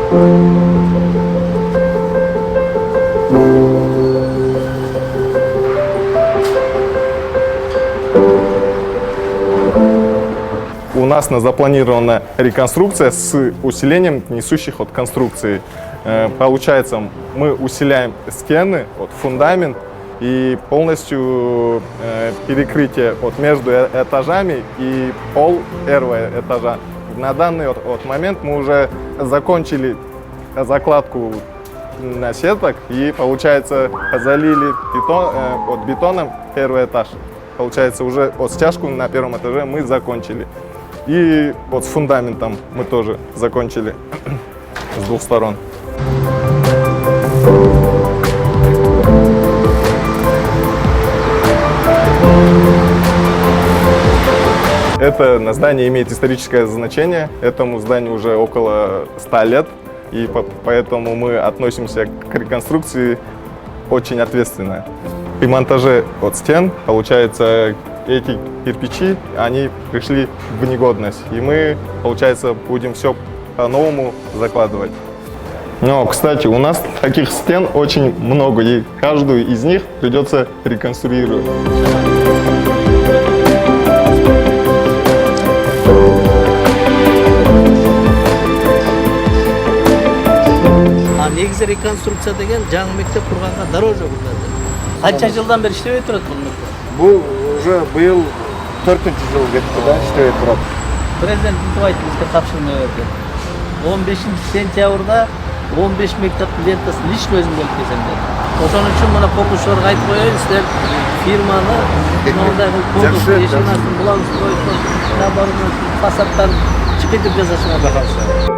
У нас запланирована реконструкция с усилением несущих от конструкции. Получается, мы усиляем стены, фундамент и полностью перекрытие между этажами и пол первого этажа. На данный момент мы уже закончили закладку на сеток и, получается, залили бетоном первый этаж. Получается, уже стяжку на первом этаже мы закончили. И с фундаментом мы тоже закончили с двух сторон. Это здание имеет историческое значение. Этому зданию уже около 100 лет. И поэтому мы относимся к реконструкции очень ответственно. При монтаже стен, получается, эти кирпичи, они пришли в негодность. И мы, получается, будем все по-новому закладывать. Но, кстати, у нас таких стен очень много, и каждую из них придется реконструировать. Негізі реконструкция деген жаңы мектеп құрғанға дороже құрылады. Қанша жылдан бері іштебей тұрады бұл мектеп? Бұл уже биыл 4-ші жыл кетті да, іштебей тұрады. Президент Итбаев бізге тапшырма берді. 15 сентябрда 15 мектептің лентасын лично өзім бөліп берсем деді. Ошон үчүн мына құрылысшыларға айтып коеюн, силер фирманы мындай конкурс ешин астын булаңыз коюп, фасадтарын чекитип жасашыңар.